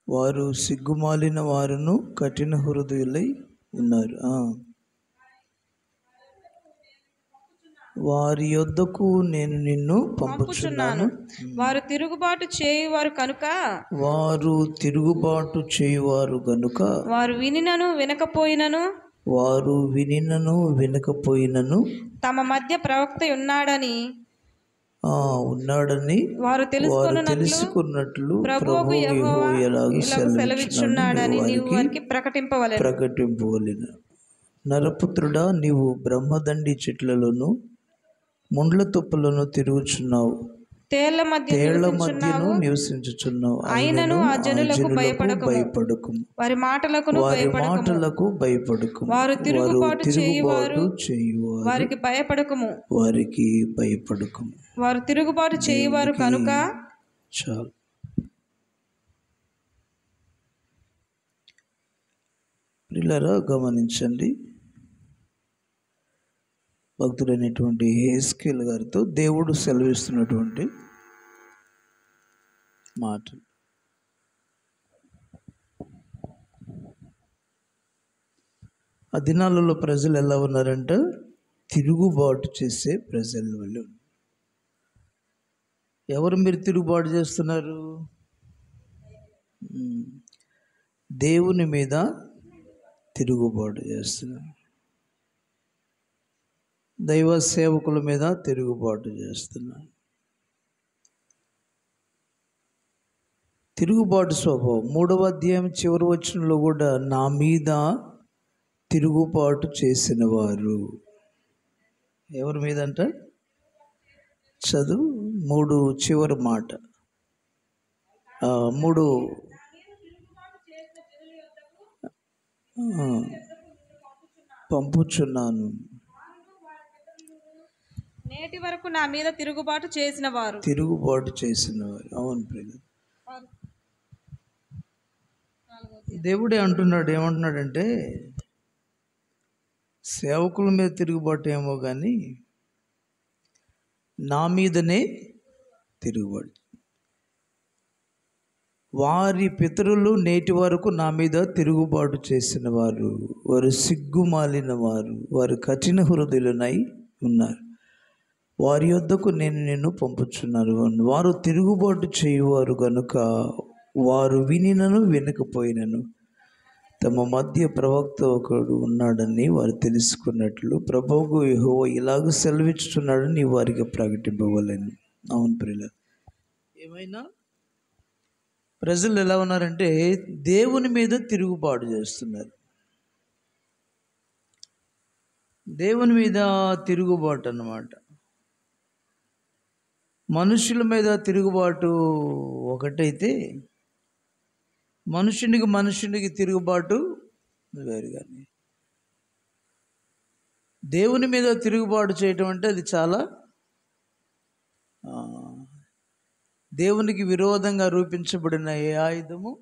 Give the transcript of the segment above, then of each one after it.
వారు సిగ్గుమాలిన వారును కఠిన హృదయులై ఉన్నారు. వారి యొద్దకు నేను నిన్ను పంపుచున్నాను. వారు తిరుగుబాటు చేయువారు కనుక వారు వినినను వినకపోయినను తమ మధ్య ప్రవక్త ఉన్నాడని వారు తెలుసుకున్నట్లు ప్రభువు యెహోవా ఇలాగ సెలవిచ్చున్నాడని నీవు వారికి ప్రకటింపవలెను. నరపుత్రుడా, నీవు బ్రహ్మదండి చెట్లలోను ముండ్ల తుప్పలను తిరుగుచున్నావు, తేళ్ల మధ్యను నివసించుచున్నావు. అయినను ఆ జనులకు భయపడకు, వారి మాటలకు భయపడకు. వారు తిరుగుబాటు చేయువారు వారికి భయపడకుము. వారు తిరుగుబాటు చేయువారు కనుక. చాలు. ప్రియులారా, గమనించండి. భక్తుడైనటువంటి హెస్కేల్ గారితో దేవుడు సెలవిస్తున్నటువంటి మాటలు. ఆ దినాలలో ప్రజలు ఎలా ఉన్నారంట? తిరుగుబాటు చేసే ప్రజల వాళ్ళు. ఎవరు మీరు తిరుగుబాటు చేస్తున్నారు? దేవుని మీద తిరుగుబాటు చేస్తున్నారు, దైవ సేవకుల మీద తిరుగుబాటు చేస్తున్నారు. తిరుగుబాటు స్వభావం 3వ అధ్యాయం చివరి వచనంలో కూడా నా మీద తిరుగుబాటు చేసిన వారు. ఎవరి మీద అంట? చదువు 3 చివరి మాట. 3 పంపుచున్నాను. నేటి వరకు నా మీద తిరుగుబాటు చేసిన వారు. అవును ప్రియులు, దేవుడే అంటున్నాడు. ఏమంటున్నాడంటే, సేవకుల మీద తిరుగుబాటు ఏమో కానీ నా మీదనే తిరుగుబాటు. వారి పితరులు నేటి వరకు నా మీద తిరుగుబాటు చేసిన వారు, వారు సిగ్గుమాలిన వారు, వారు కఠిన హృదయులై ఉన్నారు. వారి యొద్దకు నేను నిన్ను పంపుచున్నాను. వారు తిరుగుబాటు చేయువారు కనుక వారు వినినను వినకపోయినను తమ మధ్య ప్రవక్త ఒకడు ఉన్నాడని వారు తెలుసుకున్నట్లు ప్రభువు యెహోవా ఇలాగ సెలవిచ్చుచున్నాడని నీ వారికి ప్రకటింపవలెను. అవును ప్రియులారా, ఏమైనా ప్రజలు ఎలా ఉన్నారంటే దేవుని మీద తిరుగుబాటు చేస్తున్నారు. దేవుని మీద తిరుగుబాటు అన్నమాట. మనుషుల మీద తిరుగుబాటు ఒకటైతే మనుషునికి తిరుగుబాటు వేరు. కానీ దేవుని మీద తిరుగుబాటు చేయటం అంటే అది చాలా దేవునికి విరోధంగా రూపించబడిన ఏ ఆయుధము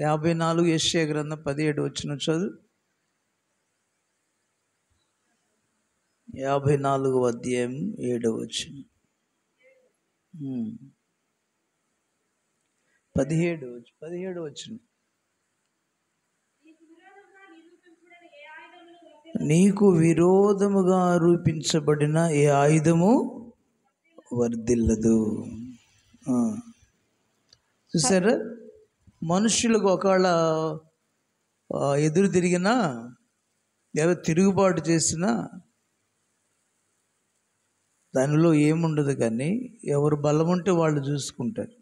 54 యెషయా గ్రంథం 17 వచనం చదువు. 54వ అధ్యాయం 7వ వచనం. 17 వచనం. నీకు విరోధముగా రూపించబడిన ఏ ఆయుధము వర్ధిల్లదు. చూసారా, మనుషులకు ఒకవేళ ఎదురు తిరిగినా, ఎవరు తిరుగుబాటు చేసినా దానిలో ఏముండదు. కానీ ఎవరు బలం ఉంటే వాళ్ళు చూసుకుంటారు.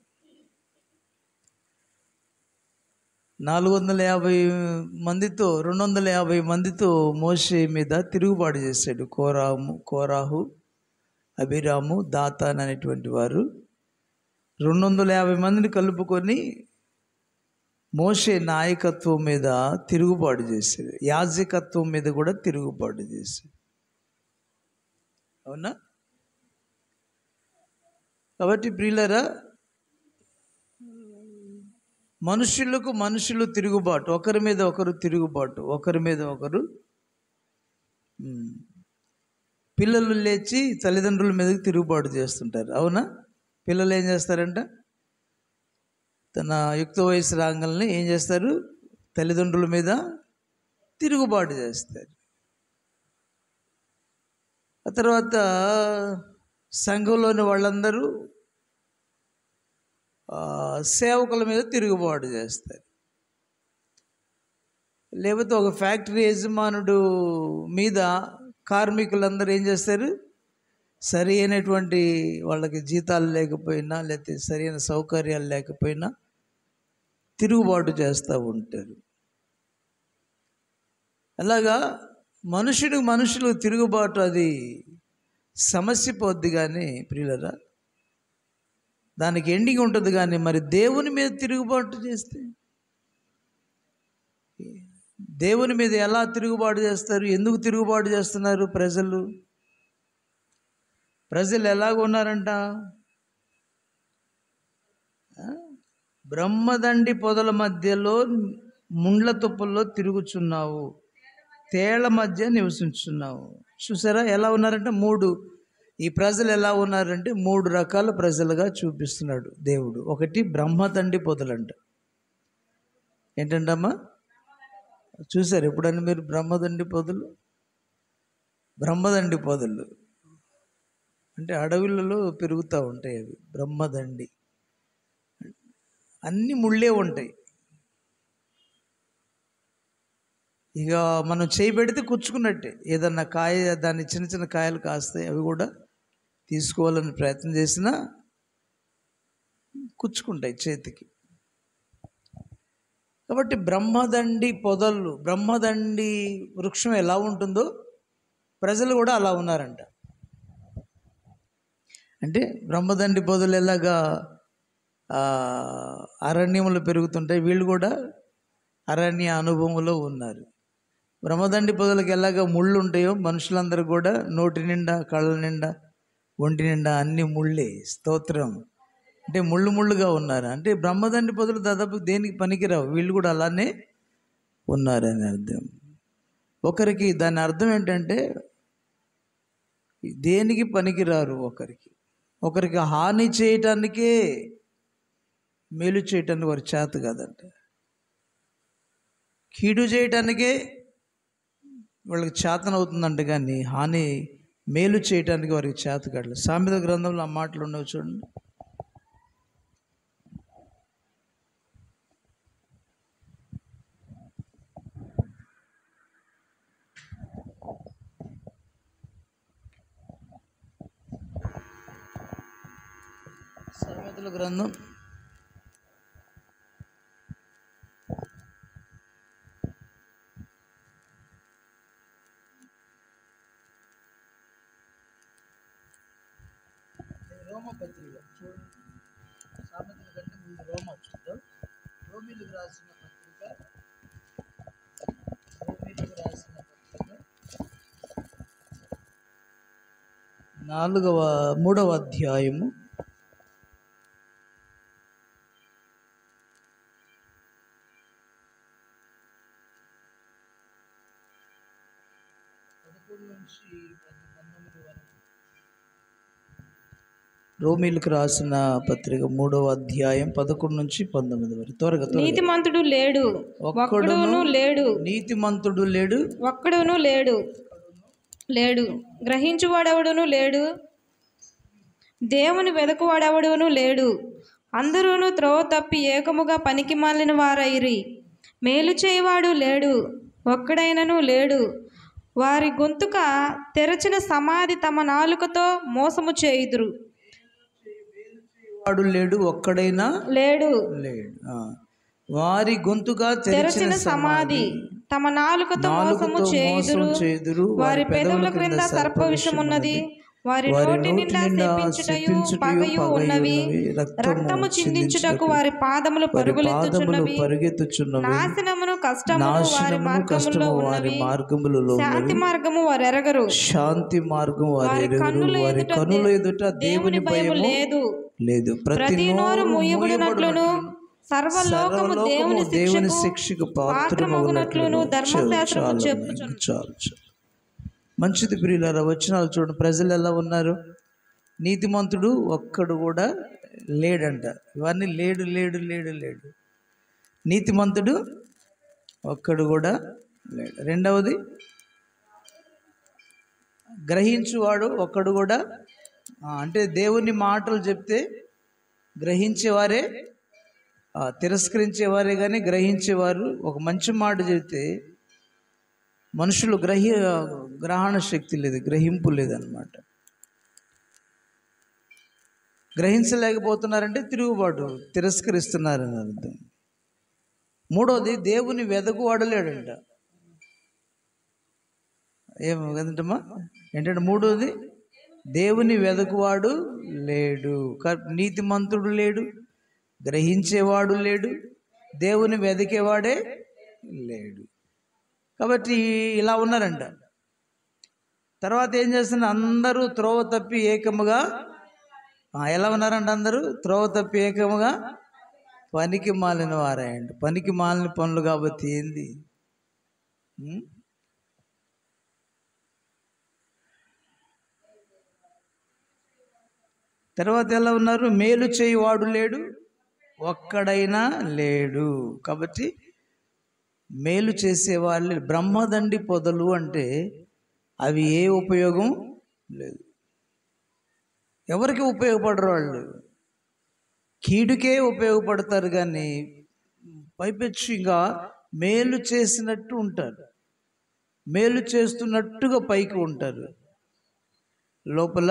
250 మందితో మోషే మీద తిరుగుబాటు చేశాడు. కోరాహు, అబీరాము, దాతాన్ అనేటువంటి వారు 250 మందిని కలుపుకొని మోషే నాయకత్వం మీద తిరుగుబాటు చేశాడు. యాజకత్వం మీద కూడా తిరుగుబాటు చేశాడు. అవునా? కాబట్టి ప్రియులారా, మనుషులు తిరుగుబాటు, ఒకరి మీద ఒకరు తిరుగుబాటు, ఒకరి మీద ఒకరు. పిల్లలు లేచి తల్లిదండ్రుల మీదకి తిరుగుబాటు చేస్తుంటారు. అవునా? పిల్లలు ఏం చేస్తారంట? తన యుక్త వయసు రాగానే ఏం చేస్తారు? తల్లిదండ్రుల మీద తిరుగుబాటు చేస్తారు. ఆ తర్వాత సంఘంలోని వాళ్ళందరూ సేవకుల మీద తిరుగుబాటు చేస్తారు. లేకపోతే ఒక ఫ్యాక్టరీ యజమానుడు మీద కార్మికులందరూ ఏం చేస్తారు? సరి అయినటువంటి వాళ్ళకి జీతాలు లేకపోయినా, లేకపోతే సరైన సౌకర్యాలు లేకపోయినా తిరుగుబాటు చేస్తూ ఉంటారు. అలాగా మనుషులు తిరుగుబాటు అది సమస్య పోద్ది, కానీ ప్రియులరా దానికి ఎండింగ్ ఉంటుంది. కానీ మరి దేవుని మీద తిరుగుబాటు చేస్తే, దేవుని మీద ఎలా తిరుగుబాటు చేస్తారు? ఎందుకు తిరుగుబాటు చేస్తున్నారు? ప్రజలు ఎలాగ ఉన్నారంట? బ్రహ్మదండి పొదల మధ్యలో ముండ్ల తుప్పల్లో తిరుగుచున్నావు, తేళ్ల మధ్య నివసించున్నావు. చూసారా ఎలా ఉన్నారంటే? ఈ ప్రజలు ఎలా ఉన్నారంటే 3 రకాల ప్రజలుగా చూపిస్తున్నాడు దేవుడు. ఒకటి బ్రహ్మదండి పొదలంట. ఏంటంటమ్మా? చూసారు ఎప్పుడన్నా మీరు బ్రహ్మదండి పొదలు? బ్రహ్మదండి పొదలు అంటే అడవులలో పెరుగుతూ ఉంటాయి అవి. బ్రహ్మదండి అన్ని ముళ్ళే ఉంటాయి. ఇక మనం చేయి పెడితే కూర్చుకున్నట్టే. ఏదన్నా కాయ, దాన్ని చిన్న చిన్న కాయలు కాస్తాయి, అవి కూడా తీసుకోవాలని ప్రయత్నం చేసినా కూర్చుకుంటాయి చేతికి. కాబట్టి బ్రహ్మదండి పొదలు, బ్రహ్మదండి వృక్షం ఎలా ఉంటుందో ప్రజలు కూడా అలా ఉన్నారంట. అంటే బ్రహ్మదండి పొదలు ఎలాగా అరణ్యములు పెరుగుతుంటాయి, వీళ్ళు కూడా అరణ్య అనుభవంలో ఉన్నారు. బ్రహ్మదండి పొదలకు ఎలాగా ముళ్ళు ఉంటాయో మనుషులందరూ కూడా నోటి నిండా, కళ్ళ నిండా, ఒంటి నిండా అన్ని ముళ్ళే. స్తోత్రం. అంటే ముళ్ళుగా ఉన్నారు. అంటే బ్రహ్మదండి పొదలు దాదాపు దేనికి పనికిరావు, వీళ్ళు కూడా అలానే ఉన్నారని అర్థం. ఒకరికి దాని అర్థం ఏంటంటే దేనికి పనికిరారు. ఒకరికి హాని చేయటానికే, మేలు చేయటానికి వారి చేత కాదంట. కీడు చేయటానికే వాళ్ళకి చేతనవుతుందంట, కానీ మేలు చేయటానికి వారికి చేత కాదు. సామెత గ్రంథంలో ఆ మాటలు ఉండవు చూడండి. సామెతల గ్రంథం 10 పత్రిక చూడండి. సామెతల కంటే ముందు రోమా చూద్దాం. రోమీలకు రాసిన పత్రిక 3వ అధ్యాయము 11 నుంచి 19 వరకు. రోమీలకు రాసిన పత్రిక 3వ అధ్యాయం 11 నుంచి 19 వరకు. త్వరగా. నీతిమంతుడు లేడు, ఒక్కడును లేడు. నీతిమంతుడు లేడు, ఒక్కడును లేడు. గ్రహించువాడెవడును లేడు, దేవుని వెదకువాడెవడును లేడు. అందరూను త్రోవ తప్పి ఏకముగా పనికి మాలిన వారైరి. మేలు చేయవాడు లేడు, ఒక్కడైనను లేడు. వారి గొంతుక తెరచిన సమాధి తమ నాలుకతో మోసము చేయుదురు. వాడు లేడు, ఒక్కడైనా లేడు. వారి గొంతుగా తెరచిన సమాధి తమ నాలుకతో మోసము చేయుదురు. వారి పెదవుల క్రింద సర్ప విషం ఉన్నది. వారి నోటి నిండా శపించుటయు పగయు ఉన్నవి. రక్తము చిందించుటకు వారి పాదములు పరుగులెత్తుచున్నవి. నాశనమును కష్టమును వారి మార్గములలో ఉన్నవి. శాంతి మార్గము వారు ఎరగరు. వారి కన్నుల ఎదుట దేవుని భయము లేదు. ప్రతి నోరు మూయబడినట్లును సర్వలోకము దేవుని శిక్షకు పాత్రమగునట్లును ధర్మశాస్త్రము చెప్పుచున్నది. మంచిది ప్రియులారా, వచనాలు చూడండి. ప్రజలు ఎలా ఉన్నారు? నీతిమంతుడు ఒక్కడు కూడా లేడంట. ఇవన్నీ లేడు లేడు లేడు లేడు. నీతిమంతుడు ఒక్కడు కూడా లేడు. రెండవది, గ్రహించువాడు ఒక్కడు కూడా, అంటే దేవుని మాటలు చెప్తే గ్రహించేవారే, తిరస్కరించేవారే కానీ గ్రహించేవారు. ఒక మంచి మాట చెబితే మనుషులు గ్రహణ శక్తి లేదు, గ్రహింపు లేదన్నమాట. గ్రహించలేకపోతున్నారంటే తిరుగుబాటు, తిరస్కరిస్తున్నారని అర్థం. మూడవది, దేవుని వెదకువాడు లేడంట. కదంటమ్మా? ఏంటంటే మూడవది, దేవుని వెదకువాడు లేడు. నీతిమంతుడు లేడు, గ్రహించేవాడు లేడు, దేవుని వెదికేవాడే లేడు. కాబట్టి ఇలా ఉన్నారంట. తర్వాత ఏం చేస్తున్నారు? అందరూ త్రోవ తప్పి ఏకముగా, ఎలా ఉన్నారంట? అందరూ త్రోవ తప్పి ఏకముగా పనికి మాలిన వారాయండి. పనికి మాలిన పనులు కాబట్టి ఏంది? తర్వాత ఎలా ఉన్నారు? మేలు చేయువాడు లేడు, ఒక్కడైనా లేడు. కాబట్టి మేలు చేసేవాళ్ళు, బ్రహ్మదండి పొదలు అంటే అవి ఏ ఉపయోగం లేదు, ఎవరికి ఉపయోగపడరు. వాళ్ళు కీడుకే ఉపయోగపడతారు కానీ పైపెచ్చు ఇంకా మేలు చేసినట్టు ఉంటారు, మేలు చేస్తున్నట్టుగా పైకి ఉంటారు, లోపల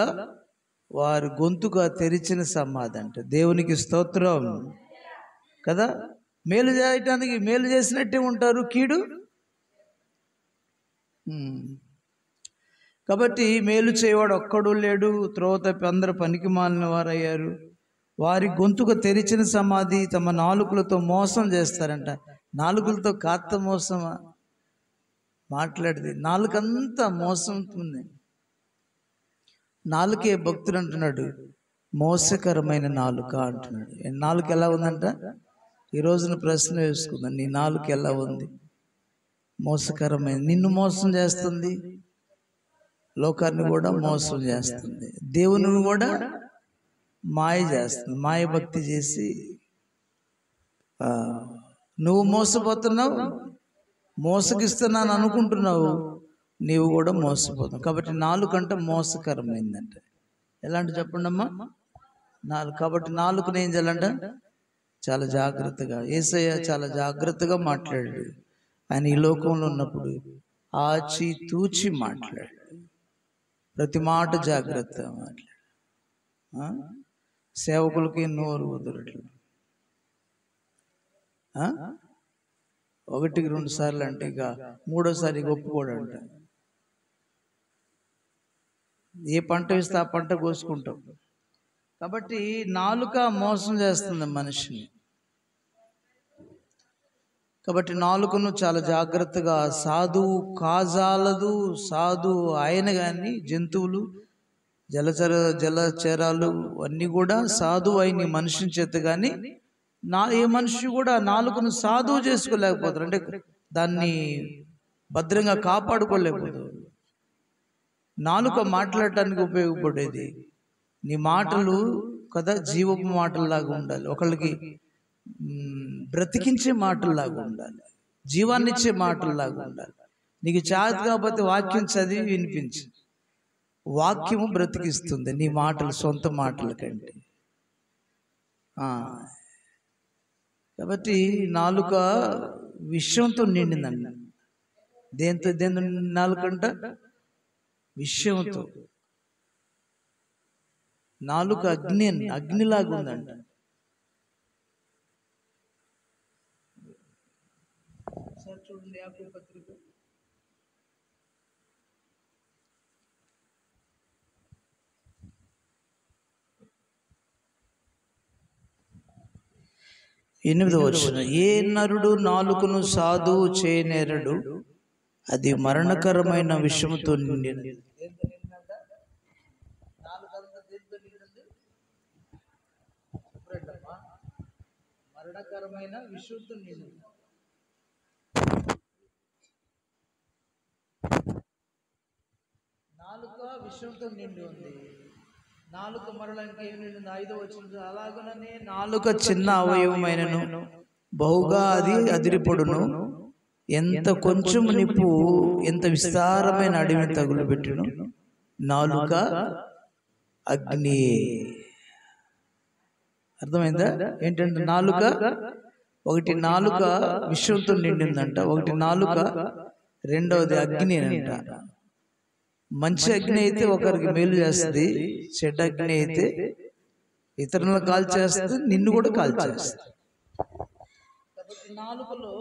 వారు గొంతుగా తెరిచిన సమాధి అంట. దేవునికి స్తోత్రం కదా. మేలు చేయటానికి మేలు చేసినట్టే ఉంటారు, కీడు. కాబట్టి మేలు చేయవాడు ఒక్కడు లేడు, త్రోవ తప్పి అందరూ పనికి మాలిన వారయ్యారు. వారి గొంతుకు తెరిచిన సమాధి, తమ నాలుకలతో మోసం చేస్తారంట. నాలుకలతో కాస్త మోసమా? మాట్లాడితే నాలుకంతా మోసం ఉంటుంది. నాలుకే భక్తుడు అంటున్నాడు, మోసకరమైన నాలుక అంటున్నాడు. నాలుక ఎలా ఉందంట? ఈ రోజున ప్రశ్న వేసుకుందాం, నీ నాలుక ఎలా ఉంది? మోసకరమైన, నిన్ను మోసం చేస్తుంది, లోకాన్ని కూడా మోసం చేస్తుంది, దేవుని కూడా మాయ చేస్తుంది. మాయ భక్తి చేసి నువ్వు మోసపోతున్నావు, మోసగిస్తున్నాను అనుకుంటున్నావు, నీవు కూడా మోసపోతావు. కాబట్టి నాలుకంట మోసకరమైందంట. ఎలాంటి చెప్పండి అమ్మా? నాలుగు. కాబట్టి నాలుగుని ఏం చేయాలంట? చాలా జాగ్రత్తగా. యేసయ్య చాలా జాగ్రత్తగా మాట్లాడాడు. ఆయన ఈ లోకంలో ఉన్నప్పుడు ఆచి తూచి మాట్లాడాడు. ప్రతి మాట జాగ్రత్తగా మాట్లాడు. సేవకులకి నోరు వదలట్లేదు. ఒకటికి 2 సార్లు అంటే ఇక మూడోసారి ఒప్పుకోడంట. ఏ పంట వేస్తే ఆ పంట కోసుకుంటాం. కాబట్టి నాలుక మోసం చేస్తుంది మనిషిని. కాబట్టి నాలుకను చాలా జాగ్రత్తగా, సాధువు కాజాలదు, సాధువు ఆయన కానీ జంతువులు, జలచరాలు అన్నీ కూడా సాధువు అయిన మనిషిని చేత కానీ ఏ మనిషి కూడా నాలుకను సాధువు చేసుకోలేకపోతారు. అంటే దాన్ని భద్రంగా కాపాడుకోలేకపోతారు. నాలుక మాట్లాడటానికి ఉపయోగపడేది. నీ మాటలు కదా జీవపు మాటల్లాగా ఉండాలి, ఒకళ్ళకి బ్రతికించే మాటల్లాగా ఉండాలి, జీవాన్నిచ్చే మాటల్లాగా ఉండాలి. నీకు చేత కాకపోతే వాక్యం చదివి వినిపించు, వాక్యము బ్రతికిస్తుంది నీ మాటలు, సొంత మాటల కంటే. కాబట్టి నాలుక విషయంతో నిండిందండి. దేంతో నాలుకంట? విషయంతో. నాలుక అగ్నిలాగా ఉందంట. చూడండి యాకోబు పత్రిక 8వ వచనం. ఏ నరుడు నాలుకను సాధువు చేయనేరడు, అది మరణకరమైన విషముతో నిండినది. మరణకరమైన విషంతో నిండి, నాలుక విషంతో నిండి ఉంది. నాలుక మరల ఇంకేం నిండింది? 5వ వచనం, అలాగనే నాలుక చిన్న అవయవమైనను బహుగా అది అదిరిపడును. ఎంత కొంచెం నిప్పు ఎంత విస్తారమైన అడవిని తగులు పెట్టును. నాలుక అగ్ని. అర్థమైందా? ఏంటంటే నాలుక ఒకటి నాలుక విషంతో నిండిందంట, ఒకటి నాలుక రెండవది అగ్ని అంట. మంచి అగ్ని అయితే ఒకరికి మేలు చేస్తుంది, చెడ్డ అగ్ని అయితే ఇతరులను కాల్చేస్తుంది, నిన్ను కూడా కాల్చేస్తుంది. కాబట్టి నాలుకలో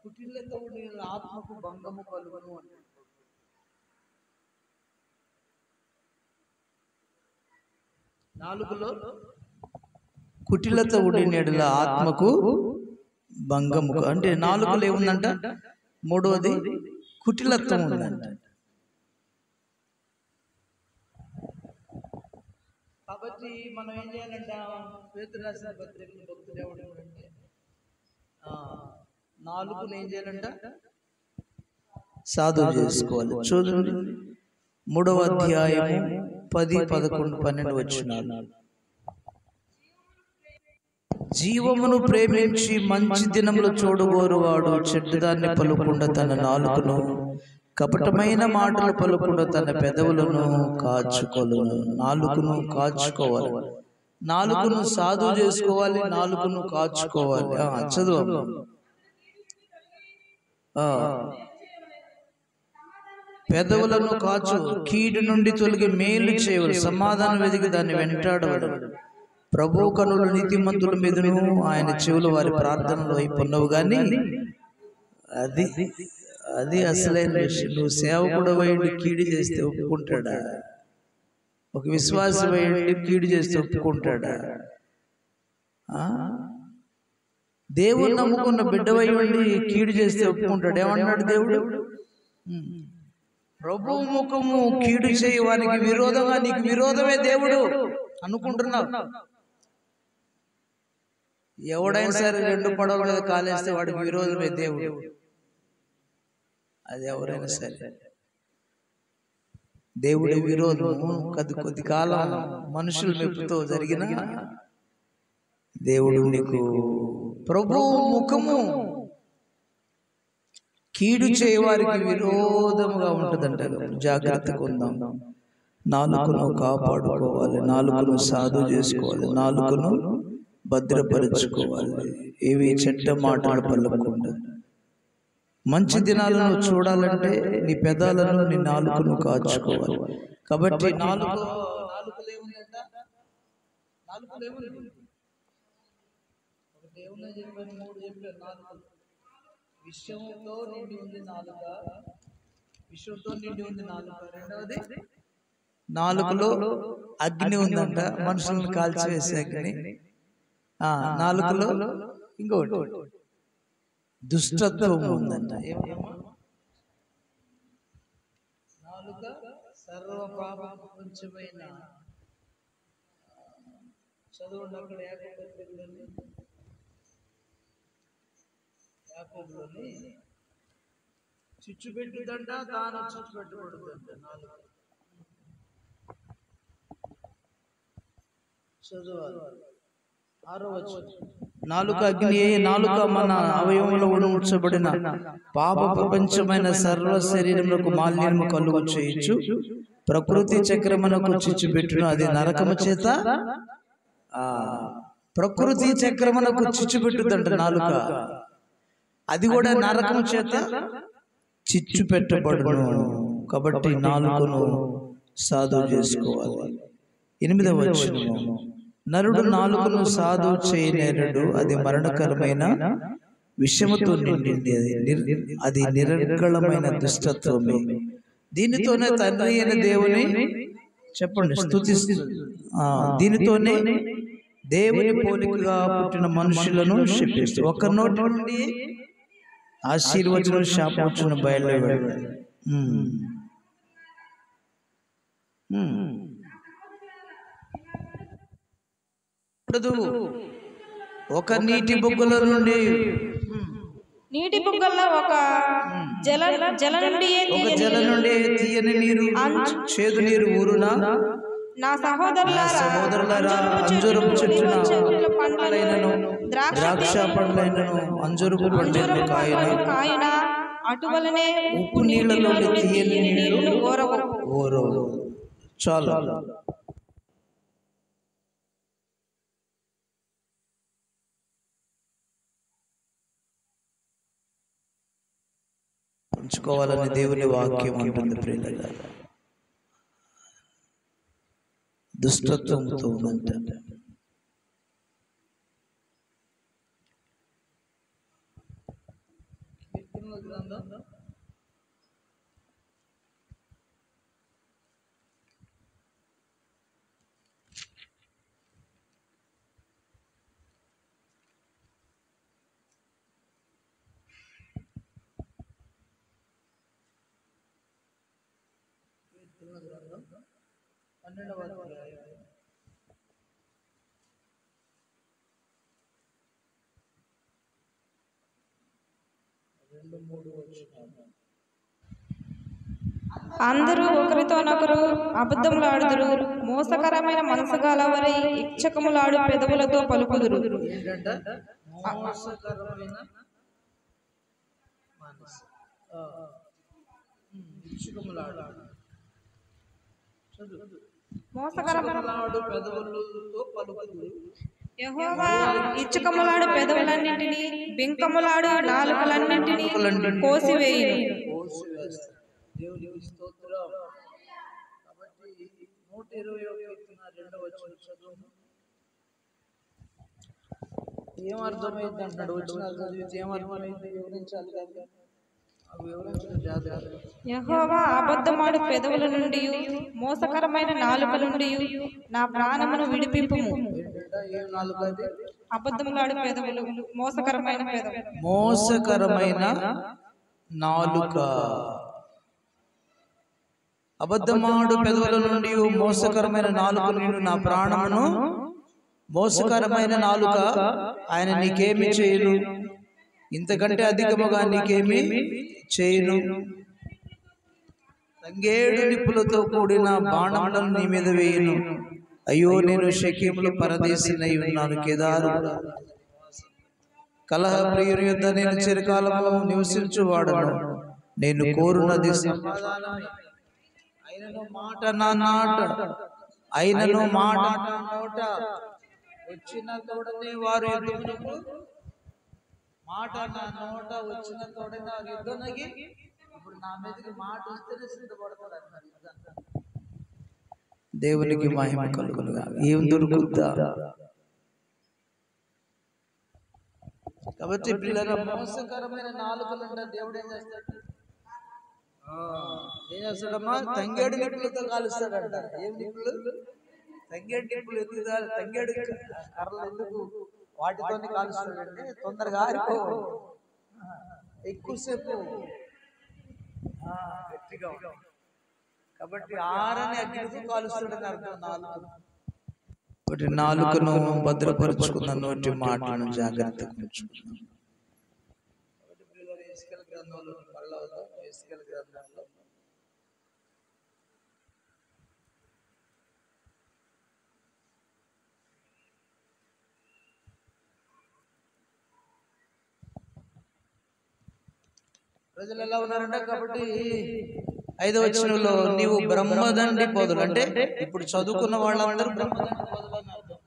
కుటిలతో ఉండిన ఆత్మకు భంగము కలుగును అని. నాలుకలో కుటిలతో ఉండిన ఆత్మకు భంగము. అంటే నాలుకలో ఏముందంట? మూడవది కుటిలత్వం ఉందంట. కాబట్టి మనం ఏం చేయాలంట? పేతురు రాసిన పత్రికలో భక్తుడు ఏమంటాడంటే, నాలుగును ఏం చేయాలంట? సాధువు చేసుకోవాలి. చూడండి 3వ అధ్యాయము 10, 11, 12 వచనాలు. జీవమును ప్రేమించి మంచి దినములు చూడగోరువాడు చెడ్డదాన్ని పలుకుండా తన నాలుకను, కపటమైన మాటలు పలుకుండా తన పెదవులను కాచుకొలను. నాలుకను కాచుకోవాలి, నాలుకను సాధువు చేసుకోవాలి, నాలుకను కాచుకోవాలి. చదువు. పెదవులను కాచు, కీడు నుండి తొలగి మేలు చేయవడు, సమాధానం వెదికి దాన్ని వెంటాడవడు. ప్రభు కనులు నీతిమంతుల మీదను ఆయన చెవులు వారి ప్రార్థనలు వైపు ఉన్నవు. కానీ అది అసలైన విషయం. నువ్వు సేవకుడు వైండి కీడు చేస్తే ఒప్పుకుంటాడా? ఒక విశ్వాసి వైండి కీడు చేస్తే ఒప్పుకుంటాడా? దేవుని నమ్ముకున్న బిడ్డవై ఉండి కీడు చేస్తే ఒప్పుకుంటాడు? ఏమన్నాడు దేవుడు? ప్రభు ముఖము కీడు చేయవానికి విరోధంగా, నీకు విరోధమే దేవుడు అనుకుంటున్నావు. ఎవడైనా సరే 2 పడవల మీద కాలేస్తే వాడికి విరోధమే దేవుడు. అది ఎవరైనా సరే దేవుడి విరోధము. కొద్ది కాలం మనుషుల మెప్పుతో జరిగిన దేవుడు నీకు ప్రభు ముఖము కీడు చేయవారికి విరోధముగా ఉంటుందంట. జాగ్రత్తగా ఉందాం. నాలుకను కాపాడుకోవాలి, నాలుకను సాధు చేసుకోవాలి, నాలుకను భద్రపరుచుకోవాలి. ఏవి చెడ్డ మాటలు పలకకుండా. మంచి దినాలను చూడాలంటే నీ పెదాలను, నీ నాలుకను కాచుకోవాలి. కాబట్టి నాలుకలో ఏముందంట? నాలుకలో ఏముంది? ఒకటి ఏమున్నా చెప్పాను, 3 చెప్పాను. నాలుకలు విషయంతో నిండి ఉంది నాలుక, విషయంతో నిండి ఉంది నాలుక. రెండవది నాలుకలో అగ్ని ఉందంట, మనుషులను కాల్చివేసే అగ్ని. నాలుకలో ఇంకోటి దుష్టత్వం ఉందంట. నాలుక సర్వ పాప ప్రపంచమైన. చదవండి అక్కడ యాకోబులోని చిచ్చు పెట్టుదంట, తాను చిచ్చు పెట్టబడుతుందంట. చదవాలి. 6వ వచనం. నాలుక అగ్ని, నాలుక మన అవయవంలో ఉంచబడిన పాప ప్రపంచమైన సర్వ శరీరములకు మాలిన్యము కలుగు చేయొచ్చు. ప్రకృతి చక్రమునకు చిచ్చు పెట్టును, అది నరకము చేత. ప్రకృతి చక్రమునకు చిచ్చు పెట్టుదంట నాలుక, అది కూడా నరకము చేత చిచ్చు పెట్టబడును. కాబట్టి నాలుకను సాధువు చేసుకోవాలి. 8వ వచనము. నరుడు నాలుకను సాధువు చేయనేరడు, అది మరణకరమైన విషముతో నిండింది, అది నిరర్గళమైన దుష్టత్వమే. దీనితోనే తండ్రి అయిన దేవుని చెప్పండి స్తుతిస్తూ, దీనితోనే దేవుని పోలికగా పుట్టిన మనుషులను శపిస్తూ ఒక నోటి నుండి ఆశీర్వచనం శాపవచనం బయలుదేరాడు. ఒక నీటి బుగ్గల నుండి ఒక జల నుండి తీయని నీరు, చేదు నీరు ఊరునా నా సహోదరులారా, అంజూరపు చెట్టున చెట్ల పండ్లైనను ద్రాక్ష పండ్లైనను అంజూరపు పండ్లైన కాయున అటువలనే ఉప్పు నీళ్ళలో తీయని నీళ్లు ఓరవు. చాలు. ఉంచుకోవాలని దేవుని వాక్యం అంటుంది. ప్రియులారా, దుష్టత్వంతో ఉందంట. అందరూ ఒకరితోనొకరు అబద్ధములాడుదురు, మోసకరమైన మనసు గలవారై ఇచ్చకములాడు పెదవులతో పలుకుదురు. యెహోవా ఇచ్చకములాడు పెదవులన్నింటినీ, బింకములాడు నాలుకలన్నింటినీ కోసివేయును. దేవునికి స్తోత్రం. కాబట్టి 121:2 ఏమర్థమైంది అంటాడు. వచ్చిన చదివితే ఏమర్థమైంది వివరించాలి కదా, వివరించడం జాగ్రత్త. యెహోవా అబద్ధమాడు పెదవుల నుండి, మోసకరమైన నాలుక నుండి నా ప్రాణమును విడిపింపుము. అబద్ధములాడు పెదవులు, మోసకరమైన పెదవులు, మోసకరమైన నాలుక. అబద్ధమాడు పెదవుల నుండి మోసకరమైన నాలుక నుండి నా ప్రాణమును. మోసకరమైన నాలుక ఆయన నీకేమి చేయను, ఇంతకంటే అధికముగా నీకేమి చేయను. తంగేడు నిప్పులతో కూడిన బాణములను నీ మీద వేయును. అయ్యో, నేను షెకెములో పరదేశినై ఉన్నాను. కేదారు కలహ ప్రియుని యొద్ద నేను చిరకాలము నివసించువాడను. నేను కోరునది సమాధానమే. అయినను మాట నా నాట, అయినను మాట నా నోట వచ్చిన తోడనే వారు యుద్ధమునకు. మాట నా నోట వచ్చిన తోడనే వారు యుద్ధనగి. ఇప్పుడు నా మీదకి మాట వస్తేనే సిద్ధపడతాడు అన్నారు. దేవునికి మహిమ కలుగునుగా. ఏం దొరుకుద్దా? కాబట్టి పిల్లల మోసకరమైన నాలుకలు అంటే దేవుడు ఏం చేస్తాడు? ఏం చేస్తాడమ్మా? తంగేడు నిప్పులతో కాలుస్తాడంట. ఏం నిప్పులు? తంగేడు నిప్పులు. ఎందుకు తంగేడు కర్రలు ఎందుకు వాటితోనే కాలుస్తాడంటే తొందరగా ఆరిపో, ఎక్కువసేపు గట్టిగా. కాబట్టి ఆరని అగ్నితో కాలుస్తాడని అర్థం నాలుగు. కాబట్టి నాలుకను భద్రపరుచుకున్న నోటి మాటలను జాగ్రత్తగా ఉంచుకున్నాం. ప్రజలు ఎలా ఉన్నారంటే, కాబట్టి 5వ వచనంలో నీవు బ్రహ్మదండి పొదలు అంటే ఇప్పుడు చదువుకున్న వాళ్ళందరూ బ్రహ్మదండి పొదలు అని అర్థం.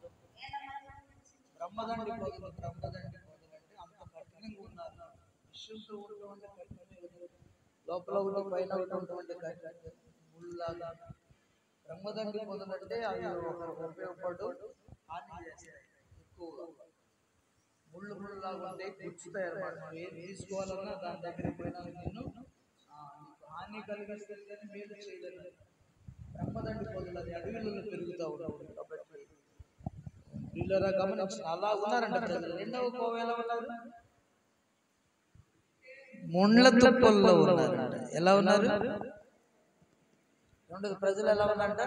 బ్రహ్మదండి పొదలు, బ్రహ్మదండి పొదలు అంటే అంత కఠినంగా ఉన్నారు. విషయంతో ఉన్నటువంటి లోపల ఉండి పైన ఉన్నటువంటి ముళ్ళలాగా. బ్రహ్మదండి పొదలు అంటే అవి ఒకరికి ఉపయోగపడు, హాని చేస్తాయి. ఎక్కువగా ముళ్ళు ముళ్ళలాగా ఉంటే గుచ్చుతాయి అన్నమాట. మనం ఏం తీసుకోవాలన్నా దాని దగ్గరికి పోయినా నిన్ను హాని కలిగిస్తే కానీ మేలు చేయలేదు. బ్రహ్మదండి పొదలు అది అడవిలలో పెరుగుతూ ఉంటాడు. కాబట్టి వీళ్ళరా గమనించిన అలా ఉన్నారంట ప్రజలు. రెండవ కోవ ఎలా ఉన్నారు? ముండ్ల తుప్పల్లో ఉన్నారంట. ఎలా ఉన్నారు? రెండోది ప్రజలు ఎలా ఉన్నారంట?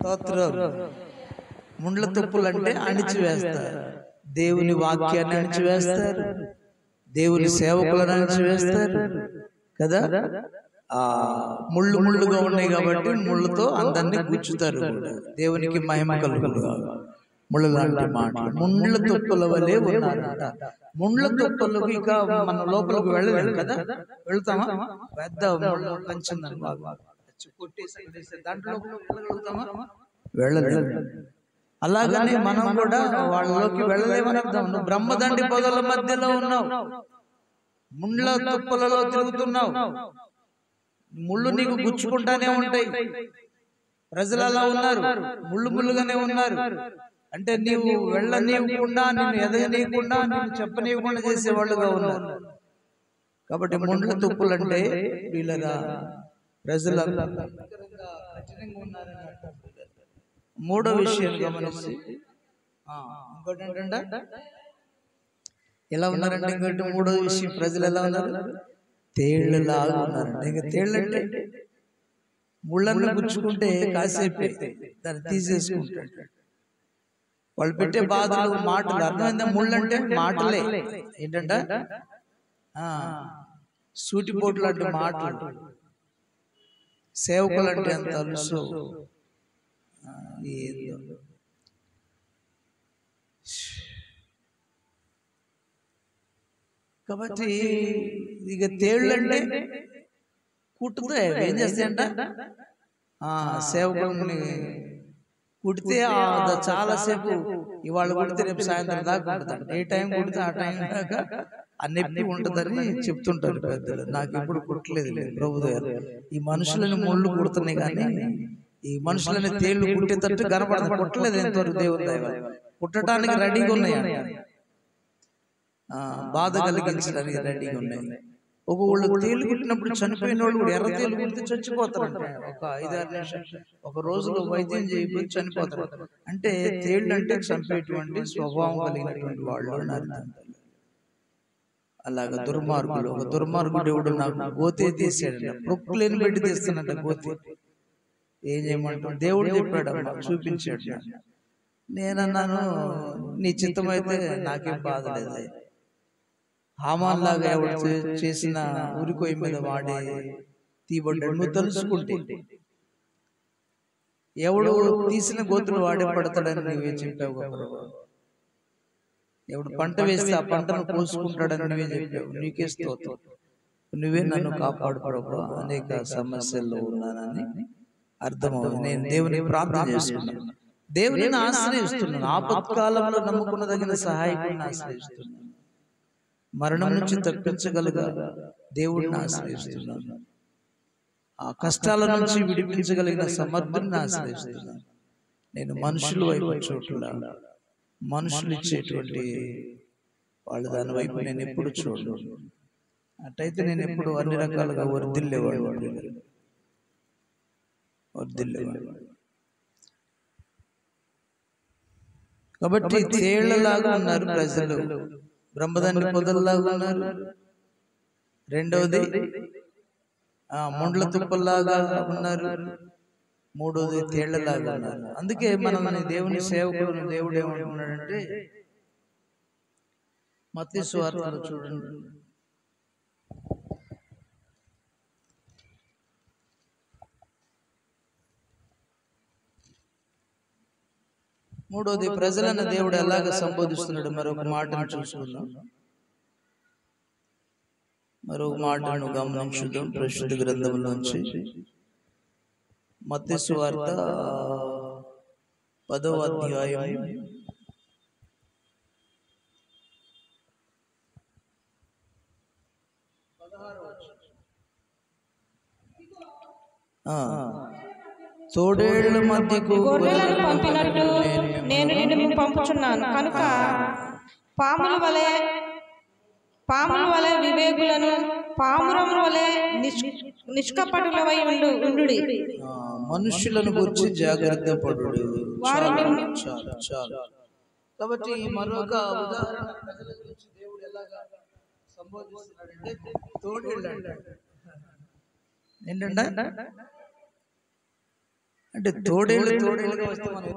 స్తోత్రం. ముండ్ల తుప్పులు అంటే అణిచివేస్తారు, దేవుని వాక్యాన్ని అణిచివేస్తారు, దేవుని సేవకులను అణిచివేస్తారు కదా. ఆ ముళ్ళు ముళ్ళుగా ఉన్నాయి కాబట్టి ముళ్ళతో అందరినీ గుచ్చుతారు కూడా. దేవునికి మహిమ కలుగును. ముళ్ళ లాంటి మాటలు ముండ్ల తుప్పల వలె ఉన్నారంట. ముండ్ల తుప్పలకు ఇక మన లోపలికి వెళ్ళలేము కదా. వెళ్తామా? పెద్ద ముళ్ళు కంచిందని బాగా దాంట్లో వెళ్ళగలుగుతామా? వెళ్ళలేము. అలాగనే మనం కూడా వాళ్ళలోకి వెళ్ళలేమని అర్థం. నువ్వు బ్రహ్మదండి పొదల మధ్యలో ఉన్నావు, ముండ్ల తుప్పలలో తిరుగుతున్నావు, ముళ్ళు నీకు గుచ్చుకుంటానే ఉంటాయి. ప్రజలు అలా ఉన్నారు, ముళ్ళు ముళ్ళుగానే ఉన్నారు. అంటే నీవు వెళ్ళనీయకుండా, నిన్ను ఎదగనీయకుండా, నిన్ను చెప్పనీయకుండా చేసేవాళ్ళుగా ఉన్నారు. కాబట్టి ముండ్ల తుప్పులు అంటే వీళ్ళరా ప్రజలు కఠినంగా ఉన్నారని అర్థం. మూడో విషయం గమనిస్తే ఇంకోటి ఏంటంటే ఎలా ఉన్నారంటే, ఇంకోటి మూడో విషయం, ప్రజలు ఎలా ఉన్నారు? తేళ్లలాగా ఉన్నారంటే. ఇంకా తేళ్ళంటే ముళ్ళను గుచ్చుకుంటే కాసేపే దాన్ని తీసేసుకుంటాడు. వాళ్ళు పెట్టే బాధలు మాటలు అర్థమైందా? ముళ్ళంటే మాటలే. ఏంటంట? సూటిపోట్లు అంటే మాటలు. సేవకులు అంటే అంత అలుసు. ఏందో కాబట్టి ఇక తేళ్ళంటే కుట్టుతాయి. ఏం చేస్తాయంట? సేవకుల్ని కుడితే చాలాసేపు ఇవాళ కుడితే రేపు సాయంత్రం దాకా ఉంటుంది. ఏ టైం కుడితే ఆ టైం దాకా ఆ నొప్పి ఉంటుందని చెప్తుంటారు పెద్దలు. నాకు ఎప్పుడు కుట్టలేదు ప్రభుదేవారు. ఈ మనుషులని ముళ్ళు కుడుతున్నాయి కానీ ఈ మనుషులని తేళ్లు కుట్టేటట్టు కనపడదు. కుట్టలేదు ఎంతవరకు దేవుని దయ. కుట్టడానికి రెడీగా ఉన్నాయి, బాధ కలిగించడానికి రెడీగా ఉన్నాయి. ఒక ఊళ్ళో తేలు కుట్టినప్పుడు చనిపోయిన వాళ్ళు కూడా ఎర్ర తేలు కుడితే చచ్చిపోతారంట. ఒక 5-6 నిమిషాలు, ఒక రోజులో వైద్యం చేయకపోతే చనిపోతారు. అంటే తేళ్ళు అంటే చంపేటువంటి స్వభావం కలిగినటువంటి వాళ్ళు అని అర్థం. అలాగా దుర్మార్గులు. ఒక దుర్మార్గుడు ఎవడు నాకు గోతే తీసాడంట, ప్రొక్కులేని పెట్టి తీస్తానంట గోతే. ఏం చేయమంటాడు? దేవుడు చెప్పాడమ్మా, చూపించాడు. నేనన్నాను, నీ చిత్తమైతే నాకేం బాధ లేదు. హామాన్ లాగా ఎవడు చేసిన ఉరికొయ్య మీద వాడే తీయబడ్డాడు. నువ్వు తెలుసుకుంటే ఎవడు తీసిన గోతులు వాడే పడతాడని నువ్వే చెప్పావు. ఎవడు పంట వేస్తే ఆ పంటను కోసుకుంటాడని నువ్వే చెప్పావు. నీకే స్తోత్రం. నువ్వే నన్ను కాపాడు ప్రభువా. అనేక సమస్యల్లో ఉన్నానని అర్థమవుతుంది. నేను దేవుని ప్రార్థన చేస్తున్నాను, దేవుని ఆశ్రయిస్తున్నాను. ఆపత్కాలంలో నమ్ముకున్నదగిన సహాయకుడిని ఆశ్రయిస్తున్నాను. మరణం నుంచి తప్పించగలుగ దేవుడిని ఆశ్రయిస్తున్నాను. ఆ కష్టాల నుంచి విడిపించగలిగిన సమర్థుడిని ఆశ్రయిస్తున్నాను. నేను మనుషుల వైపు చోట్ల, మనుషులు ఇచ్చేటువంటి వాళ్ళ దాని వైపు నేను ఎప్పుడు చూడను. అట్టయితే నేను ఎప్పుడు అన్ని రకాలుగా వర్ధిల్లేవాడు. కాబట్టి తేళ్లలాగా ఉన్నారు ప్రజలు, బ్రహ్మదండి పొదల్లాగా ఉన్నారు. రెండవది ముండ్ల తుప్పల్లాగా ఉన్నారు. మూడవది తేళ్లలాగా ఉన్నారు. అందుకే మనం దేవుని సేవకులను దేవుడు ఏమంటున్నాడంటే, మత్తయి సువార్తలో చూడండి, మూడోది ప్రజలను దేవుడు ఎలాగ సంబోధిస్తున్నాడు మరొక మాటను చూసుకుందాం. మరొక మాటను గమనించుదాం పరిశుద్ధ గ్రంథంలోంచి. మత్తయి సువార్త 10వ అధ్యాయం 16వ తోడేళ్ల మధ్యకు గొర్రెలను పంపినట్టు నేను నిన్ను పంపుచున్నాను కనుక పాముల వలె వివేకులను, పామురముల వలె నిష్కపటులవై ఉండుడి. మనుషులను గురించి జాగ్రత్త పడుడు. చాలు. కాబట్టి మరొక ఉదాహరణ ప్రజల గురించి దేవుడు ఎలాగా సంబోధిస్తున్నాడంటే, తోడేళ్ళు అంటాడు. ఏంటంటే అంటే తోడేళ్ళుగా వస్తే మనం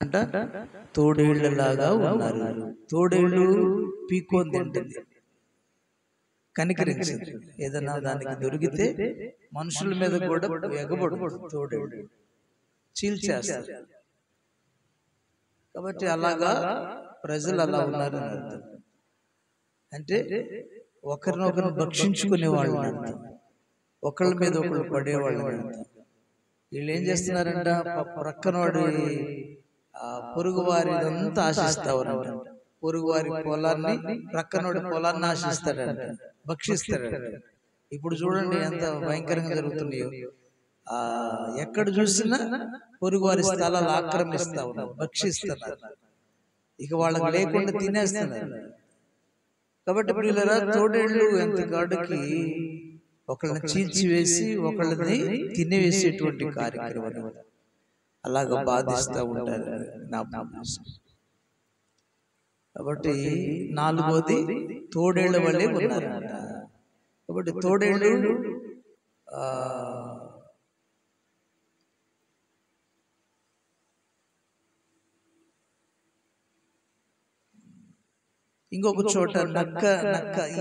అంట తోడేళ్లలాగా ఉన్నారు. తోడేళ్ళు పీక్కొని తింటుంది, కనికరించదు. ఏదైనా దానికి దొరికితే మనుషుల మీద కూడా ఎగబడుతుంది, తోడేళ్ళు చీల్చేస్తారు. కాబట్టి అలాగా ప్రజలు అలా ఉన్నారు అని అర్థం. అంటే ఒకరినొకరు భక్షించుకునే వాళ్ళు అర్థం, ఒకళ్ళ మీద ఒకళ్ళు పడేవాళ్ళు అర్థం. వీళ్ళు ఏం చేస్తున్నారంట, ప్రక్కనవాడి పొరుగు వారి అంతా ఆశిస్తా ఉన్నారంట. పొరుగు వారి పొలాన్ని, ప్రక్కనోడి పొలాన్ని ఆశిస్తాడంట, భక్షిస్తాడంట. ఇప్పుడు చూడండి ఎంత భయంకరంగా జరుగుతున్నాయో. ఎక్కడ చూసినా పొరుగు వారి స్థలాలు ఆక్రమిస్తా ఉన్నారు, భక్షిస్తున్నారు. ఇక వాళ్ళకి లేకుండా తినేస్తున్నారు. కాబట్టి పిల్లరా, తోడేళ్ళు ఎంత కాడికి ఒకళ్ళని చీల్చివేసి ఒకళ్ళని తినివేసేటువంటి కార్యక్రమం అలాగా బాధిస్తూ ఉంటారు నా ఉద్దేశం. కాబట్టి నాలుగోది తోడేళ్ల వల్లే ఉన్నారన్నమాట. కాబట్టి తోడేళ్ళు ఇంకొక చోట నక్క